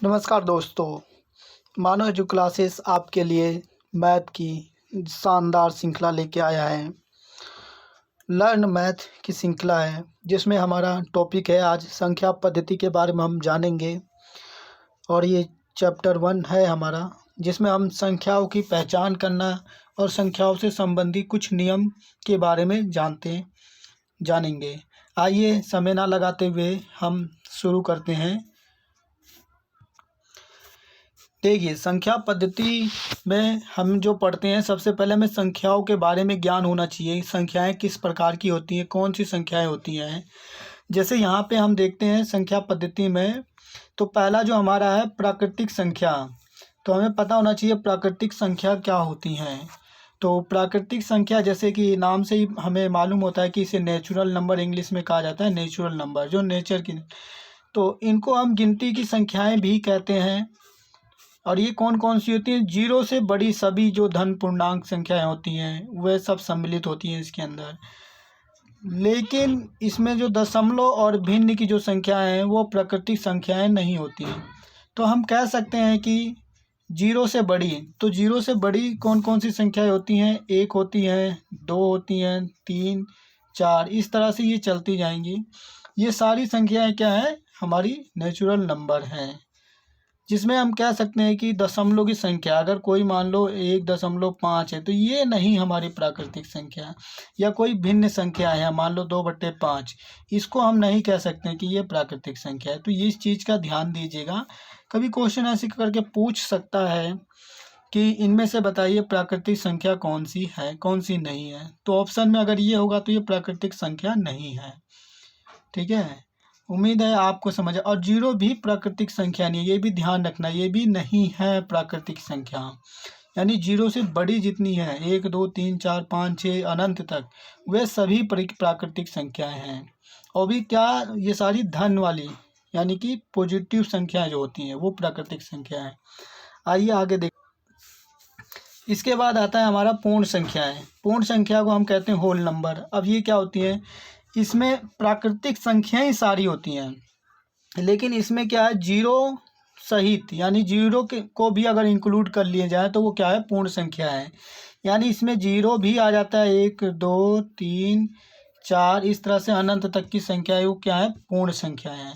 नमस्कार दोस्तों, मानो एजू क्लासेस आपके लिए मैथ की शानदार श्रृंखला लेके आया है। लर्न मैथ की श्रृंखला है जिसमें हमारा टॉपिक है आज संख्या पद्धति के बारे में हम जानेंगे। और ये चैप्टर 1 है हमारा, जिसमें हम संख्याओं की पहचान करना और संख्याओं से संबंधित कुछ नियम के बारे में जानेंगे। आइए समय ना लगाते हुए हम शुरू करते हैं। देखिए, संख्या पद्धति में हम जो पढ़ते हैं, सबसे पहले हमें संख्याओं के बारे में ज्ञान होना चाहिए। संख्याएं किस प्रकार की होती हैं, कौन सी संख्याएं होती हैं। जैसे यहाँ पे हम देखते हैं संख्या पद्धति में, तो पहला जो हमारा है प्राकृतिक संख्या। तो हमें पता होना चाहिए प्राकृतिक संख्या क्या होती हैं। तो प्राकृतिक संख्या, जैसे कि नाम से ही हमें मालूम होता है कि इसे नेचुरल नंबर इंग्लिश में कहा जाता है। नेचुरल नंबर जो नेचर की, तो इनको हम गिनती की संख्याएं भी कहते हैं। और ये कौन कौन सी होती हैं? जीरो से बड़ी सभी जो धन पूर्णांक संख्याएं होती हैं वह सब सम्मिलित होती हैं इसके अंदर। लेकिन इसमें जो दशमलव और भिन्न की जो संख्याएं हैं वो प्राकृतिक संख्याएं नहीं होती हैं। तो हम कह सकते हैं कि जीरो से बड़ी, तो जीरो से बड़ी कौन कौन सी संख्याएं होती हैं? एक होती हैं, दो होती हैं, तीन, चार, इस तरह से ये चलती जाएंगी। ये सारी संख्याएं क्या है? हमारी नेचुरल नंबर हैं, जिसमें हम कह सकते हैं कि दशमलव की संख्या, अगर कोई मान लो 1.5 है तो ये नहीं हमारी प्राकृतिक संख्या। या कोई भिन्न संख्या है, मान लो 2/5, इसको हम नहीं कह सकते हैं कि ये प्राकृतिक संख्या है। तो ये इस चीज़ का ध्यान दीजिएगा। कभी क्वेश्चन ऐसे करके पूछ सकता है कि इनमें से बताइए प्राकृतिक संख्या कौन सी है, कौन सी नहीं है। तो ऑप्शन में अगर ये होगा तो ये प्राकृतिक संख्या नहीं है। ठीक है, उम्मीद है आपको समझ। और जीरो भी प्राकृतिक संख्या नहीं है, ये भी ध्यान रखना, ये भी नहीं है प्राकृतिक संख्या। यानी जीरो से बड़ी जितनी है, 1 2 3 4 5 6 अनंत तक, वे सभी प्राकृतिक संख्याएं हैं। और भी क्या, ये सारी धन वाली यानी कि पॉजिटिव संख्याएं जो होती हैं वो प्राकृतिक संख्या है। आइए आगे देख। इसके बाद आता है हमारा पूर्ण संख्याएं। पूर्ण संख्या को हम कहते हैं होल नंबर। अब ये क्या होती है? इसमें प्राकृतिक संख्याएं सारी होती हैं, लेकिन इसमें क्या है, जीरो सहित, यानी जीरो को भी अगर इंक्लूड कर लिए जाए तो वो क्या है? पूर्ण संख्या है। यानी इसमें जीरो भी आ जाता है, 1 2 3 4, इस तरह से अनंत तक की संख्या है, वो क्या है? पूर्ण संख्या है।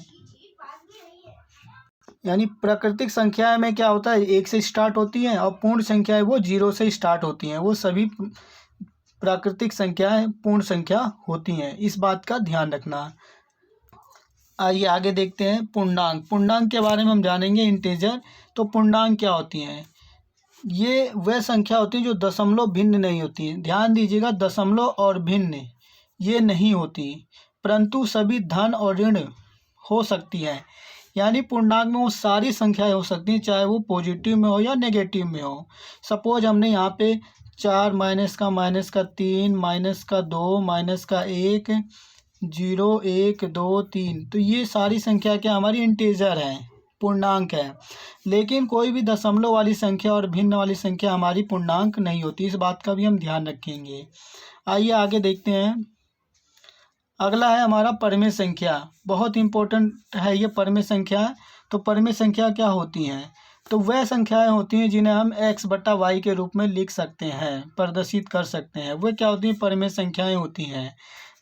यानी प्राकृतिक संख्या में क्या होता है, 1 से स्टार्ट होती हैं, और पूर्ण संख्या है वो 0 से स्टार्ट होती हैं। वो सभी प्राकृतिक संख्याएं पूर्ण संख्या होती हैं, इस बात का ध्यान रखना। आइए आगे देखते हैं पूर्णांक। पूर्णांक के बारे में हम जानेंगे, इंटीजर। तो पूर्णांक क्या होती हैं? ये वह संख्या होती है जो दशमलव भिन्न नहीं होती हैं। ध्यान दीजिएगा, दशमलव और भिन्न ये नहीं होती, परंतु सभी धन और ऋण हो सकती है। यानी पूर्णांक में वो सारी संख्याएं हो सकती हैं, चाहे वो पॉजिटिव में हो या नेगेटिव में हो। सपोज हमने यहाँ पे 4 -3 -2 -1 0 1 2 3, तो ये सारी संख्या क्या हमारी इंटीजर है, पूर्णांक है। लेकिन कोई भी दशमलव वाली संख्या और भिन्न वाली संख्या हमारी पूर्णांक नहीं होती, इस बात का भी हम ध्यान रखेंगे। आइए आगे देखते हैं। अगला है हमारा परमेय संख्या। बहुत इंपॉर्टेंट है ये परमेय संख्या। तो परमेय संख्या क्या होती हैं? तो वह संख्याएं होती हैं जिन्हें हम x/y के रूप में लिख सकते हैं, प्रदर्शित कर सकते हैं। वह क्या होती हैं? परमेय संख्याएं होती हैं।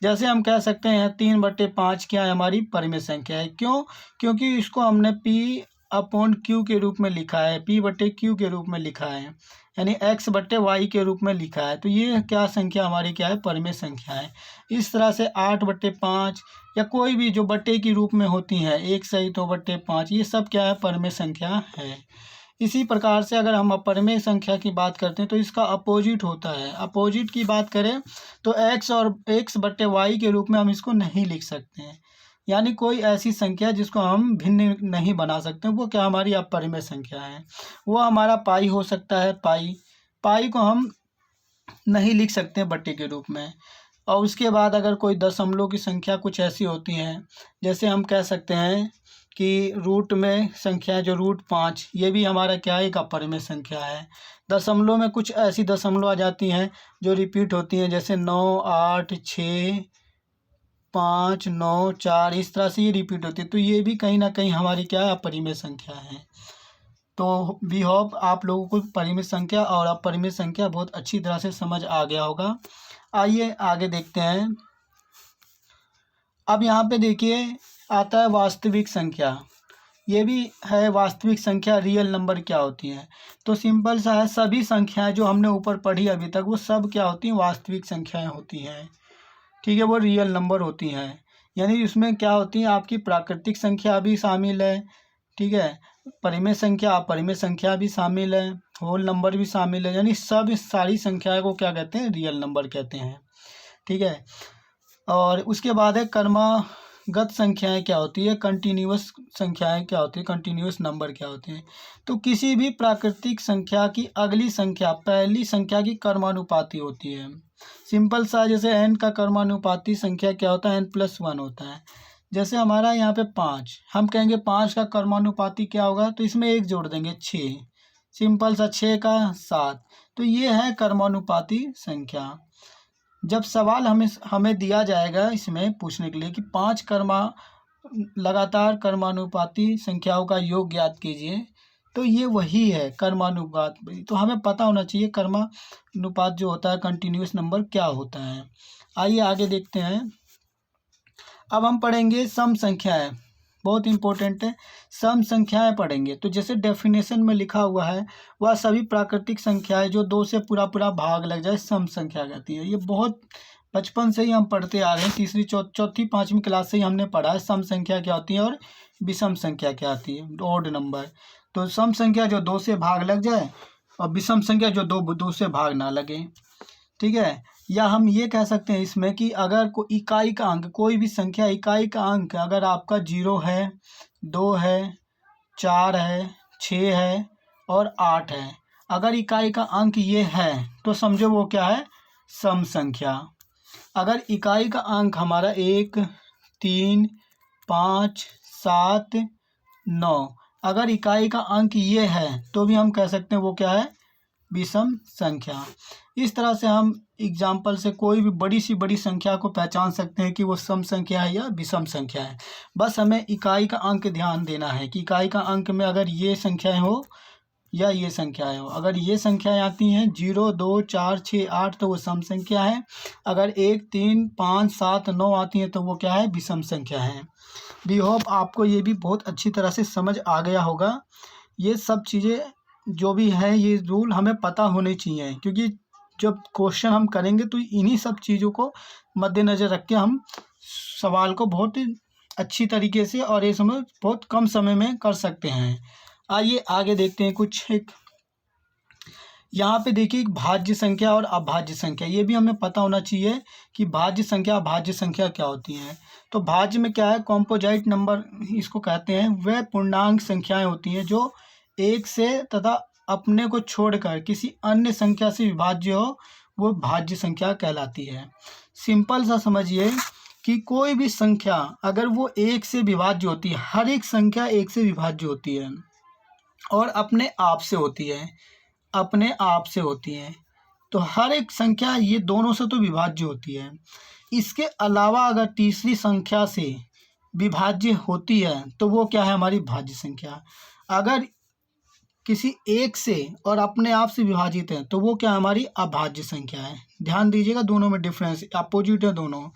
जैसे हम कह सकते हैं 3/5 क्या है? हमारी परमेय संख्या है। क्यों? क्योंकि इसको हमने P/Q के रूप में लिखा है, P/Q के रूप में लिखा है, यानी x/y के रूप में लिखा है। तो ये क्या संख्या हमारी क्या है? परमेय संख्या है। इस तरह से 8/5 या कोई भी जो बट्टे की रूप में होती हैं, 1 सही 2/5, ये सब क्या है? परमेय संख्या है। इसी प्रकार से अगर हम अपरमेय संख्या की बात करते हैं तो इसका अपोजिट होता है। अपोजिट की बात करें तो x और x/y के रूप में हम इसको नहीं लिख सकते हैं। यानी कोई ऐसी संख्या जिसको हम भिन्न नहीं बना सकते, वो क्या हमारी अपरिमेय संख्या है। वो हमारा पाई हो सकता है। पाई को हम नहीं लिख सकते बट्टे के रूप में। और उसके बाद अगर कोई दशमलव की संख्या कुछ ऐसी होती हैं, जैसे हम कह सकते हैं कि रूट में संख्या जो √5, ये भी हमारा क्या है? एक अपरिमेय संख्या है। दशमलव में कुछ ऐसी दशमलव आ जाती हैं जो रिपीट होती हैं, जैसे 9 8 6 5, 9, 4 इस तरह से ये रिपीट होती है। तो ये भी कहीं ना कहीं हमारी क्या है, अपरिमेय संख्या है। तो वी होप आप लोगों को परिमित संख्या और अपरिमित संख्या बहुत अच्छी तरह से समझ आ गया होगा। आइए आगे देखते हैं। अब यहाँ पे देखिए आता है वास्तविक संख्या। ये भी है वास्तविक संख्या, रियल नंबर क्या होती है। तो सिंपल सा है, सभी संख्याएं जो हमने ऊपर पढ़ी अभी तक वो सब क्या होती हैं, वास्तविक संख्याएं होती हैं। ठीक है, वो रियल नंबर होती हैं। यानी इसमें क्या होती है, आपकी प्राकृतिक संख्या भी शामिल है। ठीक है, परिमेय संख्या अपरिमेय संख्या भी शामिल है, होल नंबर भी शामिल है। यानी सब सारी संख्याएं को क्या कहते हैं, रियल नंबर कहते हैं। ठीक है, और उसके बाद है क्रमागत संख्याएं क्या होती है, कंटिन्यूअस संख्याएं क्या होती है, कंटिन्यूअस नंबर क्या होते हैं। तो किसी भी प्राकृतिक संख्या की अगली संख्या पहली संख्या की क्रमानुपाती होती है। सिंपल सा, जैसे n का क्रमानुपाती संख्या क्या होता है, n+1 होता है। जैसे हमारा यहाँ पे 5, हम कहेंगे 5 का क्रमानुपाती क्या होगा, तो इसमें 1 जोड़ देंगे 6। सिंपल सा, 6 का 7। तो ये है क्रमानुपाती संख्या। जब सवाल हमें दिया जाएगा इसमें पूछने के लिए कि 5 लगातार क्रमानुपाती संख्याओं का योग ज्ञात कीजिए, तो ये वही है क्रमानुपात। तो हमें पता होना चाहिए क्रमानुपात जो होता है, कंटिन्यूअस नंबर क्या होता है। आइए आगे देखते हैं। अब हम पढ़ेंगे सम संख्याएं, बहुत इंपॉर्टेंट है। सम संख्याएं पढ़ेंगे तो जैसे डेफिनेशन में लिखा हुआ है, वह सभी प्राकृतिक संख्याएं जो 2 से पूरा पूरा भाग लग जाए सम संख्या कहती है। ये बहुत बचपन से ही हम पढ़ते आ रहे हैं, तीसरी चौथी 5वीं क्लास से ही हमने पढ़ा है सम संख्या क्या होती है और विषम संख्या क्या आती है, ऑड नंबर। तो सम संख्या जो 2 से भाग लग जाए और विषम संख्या जो दो से भाग ना लगे। ठीक है, या हम ये कह सकते हैं इसमें कि अगर कोई इकाई का अंक, कोई भी संख्या इकाई का अंक अगर आपका 0 है, 2 है, 4 है, 6 है और 8 है, अगर इकाई का अंक ये है तो समझो वो क्या है, सम संख्या। अगर इकाई का अंक हमारा 1, 3, 5, 7, 9, अगर इकाई का अंक ये है तो भी हम कह सकते हैं वो क्या है, विषम संख्या। इस तरह से हम एग्जाम्पल से कोई भी बड़ी संख्या को पहचान सकते हैं कि वो सम संख्या है या विषम संख्या है। बस हमें इकाई का अंक ध्यान देना है कि इकाई का अंक में अगर ये संख्याएं हो या ये संख्याएं हो। अगर ये संख्याएं आती हैं 0, 2, 4, 6, 8 तो वो सम संख्या है। अगर 1, 3, 5, 7, 9 आती हैं तो वो क्या है, विषम संख्या है। वी होप आपको ये भी बहुत अच्छी तरह से समझ आ गया होगा। ये सब चीज़ें जो भी है ये रूल हमें पता होने चाहिए, क्योंकि जब क्वेश्चन हम करेंगे तो इन्हीं सब चीज़ों को मद्देनज़र रख के हम सवाल को बहुत अच्छी तरीके से और ये समय बहुत कम समय में कर सकते हैं। आइए आगे देखते हैं कुछ। एक यहाँ पे देखिए भाज्य संख्या और अभाज्य संख्या, ये भी हमें पता होना चाहिए कि भाज्य संख्या अभाज्य संख्या क्या होती हैं। तो भाज्य में क्या है, कॉम्पोजाइट नंबर इसको कहते हैं। वह पूर्णांक संख्याएं होती हैं जो 1 से तथा अपने को छोड़कर किसी अन्य संख्या से विभाज्य हो, वो भाज्य संख्या कहलाती है। सिंपल सा समझिए कि कोई भी संख्या अगर वो 1 से विभाज्य होती है, हर एक संख्या 1 से विभाज्य होती है और अपने आप से होती है, अपने आप से होती है। तो हर एक संख्या ये दोनों से तो विभाज्य होती है। इसके अलावा अगर तीसरी संख्या से विभाज्य होती है तो वो क्या है, हमारी भाज्य संख्या। अगर किसी एक से और अपने आप से विभाजित है तो वो क्या हमारी अभाज्य संख्या है। ध्यान दीजिएगा, दोनों में डिफरेंस, अपोजिट है दोनों।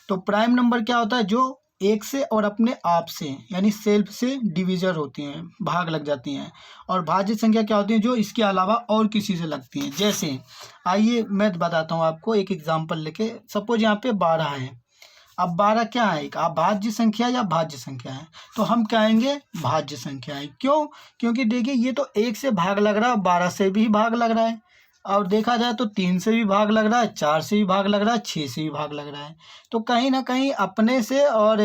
तो प्राइम नंबर क्या होता है, जो 1 से और अपने आप से यानी सेल्फ से डिविजर होती हैं, भाग लग जाती हैं। और भाज्य संख्या क्या होती है, जो इसके अलावा और किसी से लगती हैं। जैसे आइए मैं बताता हूँ आपको एक एग्जांपल लेके। सपोज यहाँ पे 12 है। अब 12 क्या है, एक अभाज्य संख्या या भाज्य संख्या है, तो हम कहेंगे भाज्य संख्या है। क्यों, क्योंकि देखिए ये तो 1 से भाग लग रहा है, 12 से भी भाग लग रहा है, और देखा जाए तो 3 से भी भाग लग रहा है, 4 से भी भाग लग रहा है, 6 से भी भाग लग रहा है। तो कहीं ना कहीं अपने से और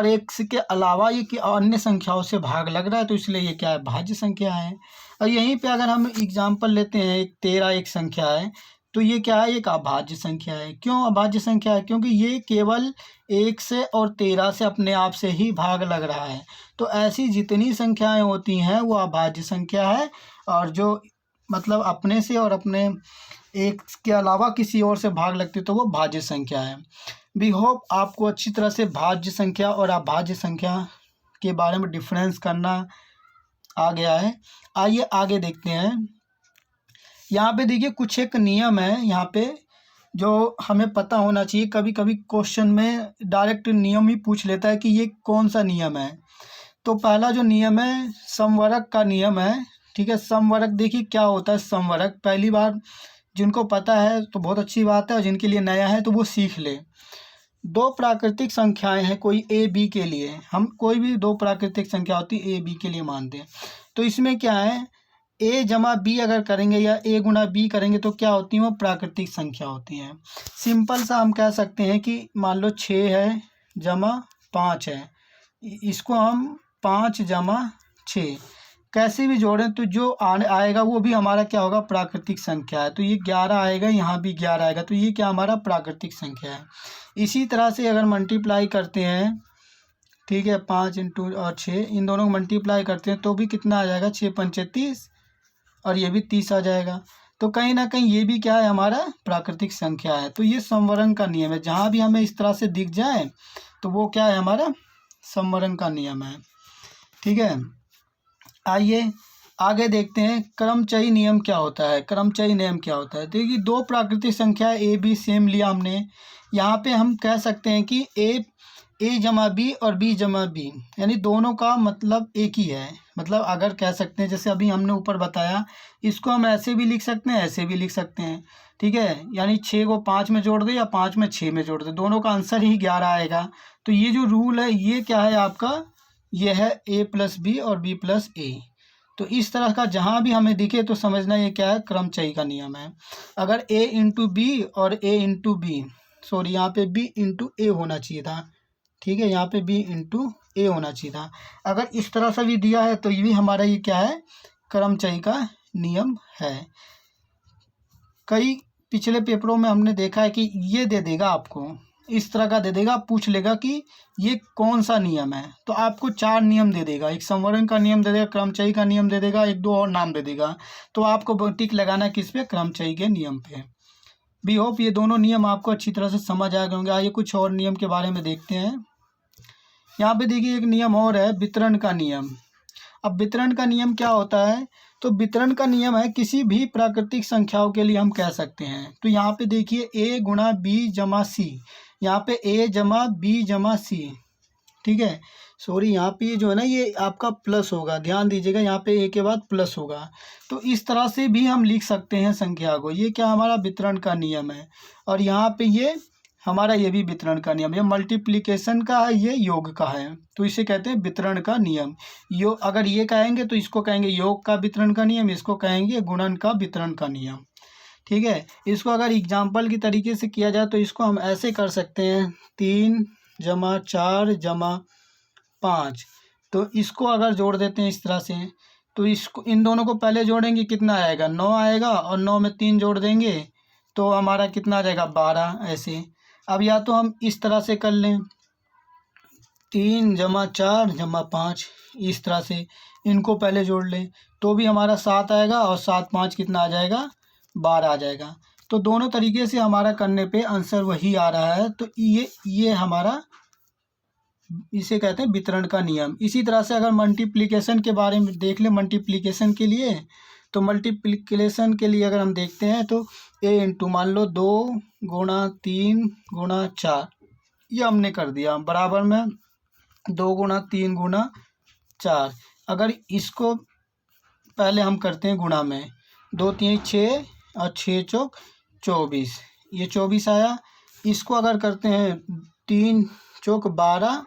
एक के अलावा ये कि अन्य संख्याओं से भाग लग रहा है, तो इसलिए ये क्या है, भाज्य संख्या है। और यहीं पे अगर हम एग्जाम्पल लेते हैं, एक 13 एक संख्या है, तो ये क्या है, एक अभाज्य संख्या है। क्यों अभाज्य संख्या है, क्योंकि ये केवल 1 से और 13 से अपने आप से ही भाग लग रहा है। तो ऐसी जितनी संख्याएं होती हैं वो अभाज्य संख्या है, और जो मतलब अपने से और अपने एक के अलावा किसी और से भाग लगती तो वो भाज्य संख्या है। वी होप आपको अच्छी तरह से भाज्य संख्या और अभाज्य संख्या के बारे में डिफरेंस करना आ गया है। आइए आगे देखते हैं। यहाँ पे देखिए कुछ एक नियम है यहाँ पे जो हमें पता होना चाहिए। कभी कभी क्वेश्चन में डायरेक्ट नियम ही पूछ लेता है कि ये कौन सा नियम है। तो पहला जो नियम है समवर्ग का नियम है। ठीक है, समवर्ग देखिए क्या होता है। समवर्ग पहली बार जिनको पता है तो बहुत अच्छी बात है, और जिनके लिए नया है तो वो सीख ले। दो प्राकृतिक संख्याएं हैं कोई ए बी के लिए, हम कोई भी दो प्राकृतिक संख्या होती है ए बी के लिए मानते हैं। तो इसमें क्या है, ए जमा बी अगर करेंगे या ए गुना बी करेंगे तो क्या होती हैं, वो प्राकृतिक संख्या होती हैं। सिंपल सा हम कह सकते हैं कि मान लो 6 है जमा 5 है, इसको हम 5 जमा 6 कैसे भी जोड़ें तो जो आएगा वो भी हमारा क्या होगा, प्राकृतिक संख्या है। तो ये 11 आएगा, यहाँ भी 11 आएगा, तो ये क्या हमारा प्राकृतिक संख्या है। इसी तरह से अगर मल्टीप्लाई करते हैं, ठीक है, 5 इंटू और 6 इन दोनों को मल्टीप्लाई करते हैं तो भी कितना आ जाएगा, 6 पंचे 30 और ये भी 30 आ जाएगा। तो कहीं ना कहीं ये भी क्या है, हमारा प्राकृतिक संख्या है। तो ये समवर्ग का नियम है, जहाँ भी हमें इस तरह से दिख जाए तो वो क्या है, हमारा समवर्ग का नियम है। ठीक है, आइए आगे देखते हैं क्रमचयी नियम क्या होता है। क्रमचयी नियम क्या होता है, देखिए दो प्राकृतिक संख्या ए बी सेम लिया हमने। यहाँ पे हम कह सकते हैं कि ए जमा बी और बी जमा बी, यानी दोनों का मतलब एक ही है। मतलब अगर कह सकते हैं जैसे अभी हमने ऊपर बताया, इसको हम ऐसे भी लिख सकते हैं, ऐसे भी लिख सकते हैं। ठीक है, यानी 6 को 5 में जोड़ दे या 5 में 6 में जोड़ दे, दोनों का आंसर ही 11 आएगा। तो ये जो रूल है ये क्या है आपका, ये है ए प्लस बी और बी प्लस ए। तो इस तरह का जहाँ भी हमें दिखे तो समझना ये क्या है, क्रमचयी का नियम है। अगर ए इंटू बी और ए इंटू बी, सॉरी यहाँ पे बी इंटू ए होना चाहिए था। ठीक है, यहाँ पे बी इंटू ए होना चाहिए था। अगर इस तरह से भी दिया है तो ये भी हमारा ये क्या है, क्रमचयी का नियम है। कई पिछले पेपरों में हमने देखा है कि ये दे देगा आपको, इस तरह का दे देगा, पूछ लेगा कि ये कौन सा नियम है, तो आपको 4 नियम दे देगा। एक समवर्ग का नियम दे देगा, क्रमचयी का नियम दे देगा, एक दो और नाम दे देगा। तो आपको टिक लगाना किस पे, क्रमचयी के नियम पे। वी होप ये दोनों नियम आपको अच्छी तरह से समझ आ गए होंगे। आइए कुछ और नियम के बारे में देखते हैं। यहाँ पे देखिए एक नियम और है, वितरण का नियम। अब वितरण का नियम क्या होता है, तो वितरण का नियम है किसी भी प्राकृतिक संख्याओं के लिए हम कह सकते हैं। तो यहाँ पे देखिए ए गुणा बी जमा सी, यहाँ पे ए जमा बी जमा सी। ठीक है, सॉरी यहाँ पे जो है ना ये आपका प्लस होगा, ध्यान दीजिएगा, यहाँ पे ए के बाद प्लस होगा। तो इस तरह से भी हम लिख सकते हैं संख्या को, ये क्या हमारा वितरण का नियम है। और यहाँ पे ये हमारा ये भी वितरण का नियम, ये मल्टीप्लिकेशन का है, ये योग का है, तो इसे कहते हैं वितरण का नियम। अगर ये कहेंगे तो इसको कहेंगे योग का वितरण का नियम, इसको कहेंगे गुणन का वितरण का नियम। ठीक है, इसको अगर एग्जाम्पल की तरीके से किया जाए तो इसको हम ऐसे कर सकते हैं, 3 जमा 4 जमा 5। तो इसको अगर जोड़ देते हैं इस तरह से, तो इसको इन दोनों को पहले जोड़ेंगे, कितना आएगा, 9 आएगा, और 9 में 3 जोड़ देंगे तो हमारा कितना आ जाएगा, 12। ऐसे अब या तो हम इस तरह से कर लें, 3 जमा 4 जमा 5, इस तरह से इनको पहले जोड़ लें तो भी हमारा 7 आएगा, और 7 5 कितना आ जाएगा, 12 आ जाएगा। तो दोनों तरीके से हमारा करने पे आंसर वही आ रहा है। तो ये हमारा, इसे कहते हैं वितरण का नियम। इसी तरह से अगर मल्टीप्लिकेशन के बारे में देख लें, मल्टीप्लिकेशन के लिए, तो मल्टीप्लिकेशन के लिए अगर हम देखते हैं तो ए इंटू मान लो 2 गुणा 3 गुणा 4, ये हमने कर दिया, बराबर में 2 गुणा 3 गुणा 4। अगर इसको पहले हम करते हैं गुणा में, 2 3 6 और 6 चौक 24, ये 24 आया। इसको अगर करते हैं 3 चौक 12,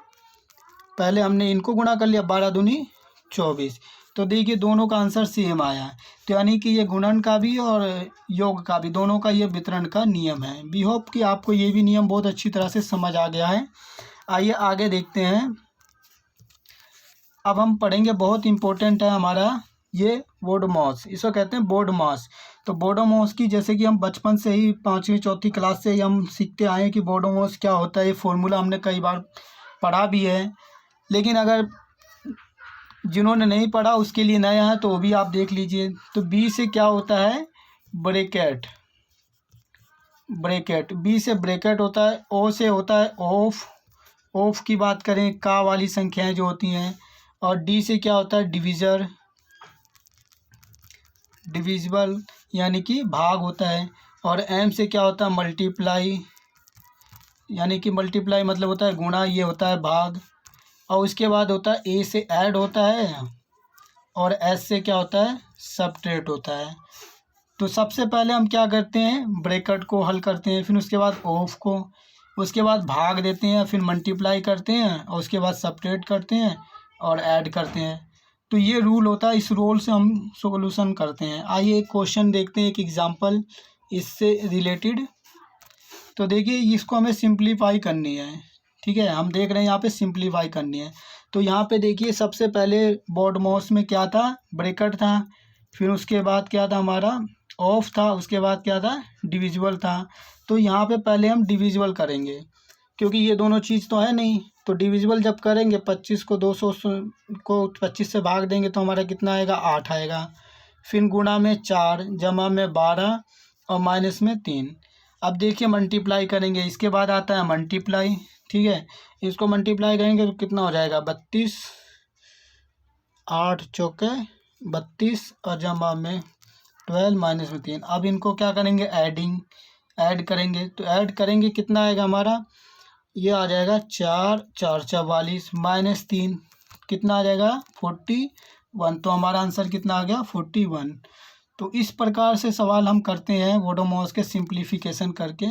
पहले हमने इनको गुणा कर लिया, 12 दूनी 24। तो देखिए दोनों का आंसर सेम आया। तो यानी कि ये गुणन का भी और योग का भी, दोनों का ये वितरण का नियम है। वी होप कि आपको ये भी नियम बहुत अच्छी तरह से समझ आ गया है। आइए आगे देखते हैं। अब हम पढ़ेंगे, बहुत इम्पोर्टेंट है हमारा ये बोडोमॉस, इसको कहते हैं बोडोमॉस। तो बोडोमॉस की जैसे कि हम बचपन से ही 5वीं 4वीं क्लास से ही हम सीखते आए हैं कि बोडोमॉस क्या होता है। ये फॉर्मूला हमने कई बार पढ़ा भी है, लेकिन अगर जिन्होंने नहीं पढ़ा उसके लिए नया है तो वो भी आप देख लीजिए। तो बी से क्या होता है, ब्रैकेट, ब्रैकेट, बी से ब्रैकेट होता है, ओ से होता है ऑफ, ऑफ की बात करें का वाली संख्याएं जो होती हैं, और डी से क्या होता है डिविज़र, डिविजिबल यानी कि भाग होता है, और एम से क्या होता है मल्टीप्लाई, यानी कि मल्टीप्लाई मतलब होता है गुणा, ये होता है भाग, और उसके बाद होता है ए से ऐड होता है, और एस से क्या होता है सबट्रैक्ट होता है। तो सबसे पहले हम क्या करते हैं ब्रैकेट को हल करते हैं, फिर उसके बाद ऑफ को, उसके बाद भाग देते हैं, फिर मल्टीप्लाई करते हैं, और उसके बाद सबट्रैक्ट करते हैं और ऐड करते हैं। तो ये रूल होता है, इस रूल से हम सॉल्यूशन करते हैं। आइए एक क्वेश्चन देखते हैं, एक एग्जांपल इससे रिलेटेड। तो देखिए इसको हमें सिंप्लीफाई करनी है, ठीक है, हम देख रहे हैं यहाँ पे सिंप्लीफाई करनी है। तो यहाँ पे देखिए सबसे पहले बोर्ड माउस में क्या था ब्रैकेट था, फिर उसके बाद क्या था हमारा ऑफ था, उसके बाद क्या था डिविजिबल था। तो यहाँ पे पहले हम डिविजिबल करेंगे क्योंकि ये दोनों चीज़ तो है नहीं। तो डिविजिबल जब करेंगे 25 को 200 को 25 से भाग देंगे तो हमारा कितना आएगा 8 आएगा, फिर गुणा में 4, जमा में 12 और माइनस में 3। अब देखिए मल्टीप्लाई करेंगे, इसके बाद आता है मल्टीप्लाई, ठीक है, इसको मल्टीप्लाई करेंगे तो कितना हो जाएगा 32, 8 चौके 32 और जमा में 12 माइनस में 3। अब इनको क्या करेंगे एडिंग, ऐड करेंगे, तो ऐड करेंगे कितना आएगा हमारा, ये आ जाएगा 4 4 44 माइनस 3 कितना आ जाएगा 41। तो हमारा आंसर कितना आ गया 41। तो इस प्रकार से सवाल हम करते हैं बोडोमॉस के सिंप्लीफिकेशन करके,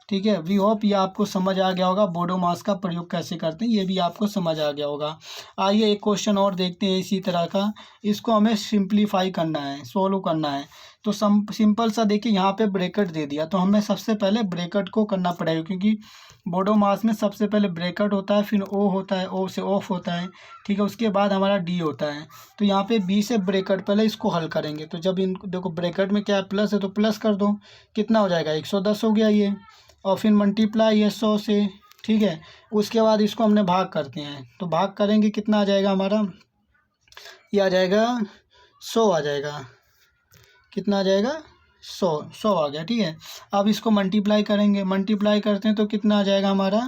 ठीक है। वी होप ये आपको समझ आ गया होगा, बोडोमॉस का प्रयोग कैसे करते हैं ये भी आपको समझ आ गया होगा। आइए एक क्वेश्चन और देखते हैं इसी तरह का, इसको हमें सिंप्लीफाई करना है, सोल्व करना है। तो सिंपल सा देखिए यहाँ पे ब्रैकेट दे दिया, तो हमें सबसे पहले ब्रैकेट को करना पड़ेगा क्योंकि बोडोमॉस में सबसे पहले ब्रैकेट होता है, फिर ओ होता है, ओ से ऑफ होता है, ठीक है, उसके बाद हमारा डी होता है। तो यहाँ पे बी से ब्रैकेट पहले इसको हल करेंगे, तो जब इन देखो ब्रैकेट में क्या है प्लस है तो प्लस कर दो, कितना हो जाएगा 110 हो गया ये, और फिर मल्टीप्लाई है 100 से, ठीक है। उसके बाद इसको हमने भाग करते हैं, तो भाग करेंगे कितना आ जाएगा हमारा, ये आ जाएगा 100 आ जाएगा, कितना आ जाएगा 100 आ गया, ठीक है। अब इसको मल्टीप्लाई करेंगे, मल्टीप्लाई करते हैं तो कितना आ जाएगा हमारा,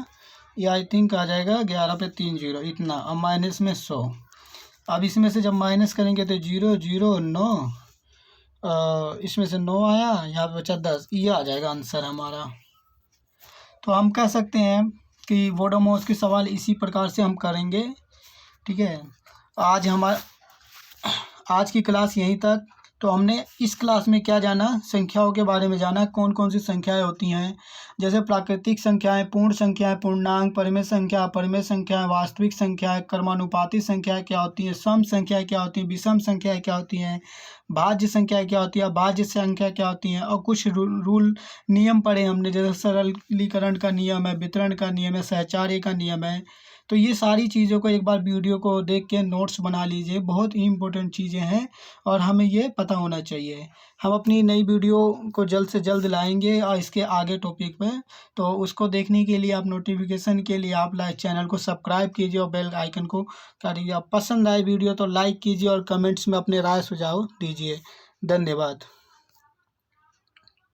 ये आई थिंक आ जाएगा 11 पे 3 0 इतना, अब माइनस में 100। अब इसमें से जब माइनस करेंगे तो 0 0 9, इसमें से 9 आया, यहाँ पे बचा 10, ये आ जाएगा आंसर हमारा। तो हम कह सकते हैं कि बोडोमॉस के सवाल इसी प्रकार से हम करेंगे, ठीक है। आज की क्लास यहीं तक। तो हमने इस क्लास में क्या जाना, संख्याओं के बारे में जाना, कौन कौन सी संख्याएं होती हैं, जैसे प्राकृतिक संख्याएं, पूर्ण संख्याएं, पूर्णांक, परिमेय संख्याएं, वास्तविक संख्याएं, क्रमानुपाती संख्याएं क्या होती हैं, सम संख्याएं क्या होती हैं, विषम संख्याएं क्या होती हैं, भाज्य संख्याएं क्या होती है, भाज्य संख्या क्या होती हैं, और कुछ रूल नियम पढ़े हमने, जैसे सरलीकरण का नियम है, वितरण का नियम है, सहचार्य का नियम है। तो ये सारी चीज़ों को एक बार वीडियो को देख के नोट्स बना लीजिए, बहुत ही इंपॉर्टेंट चीज़ें हैं और हमें ये पता होना चाहिए। हम अपनी नई वीडियो को जल्द से जल्द लाएंगे और इसके आगे टॉपिक पे, तो उसको देखने के लिए आप नोटिफिकेशन के लिए आप चैनल को सब्सक्राइब कीजिए और बेल आइकन को करिए। आप पसंद आए वीडियो तो लाइक कीजिए और कमेंट्स में अपने राय सुझाव दीजिए। धन्यवाद।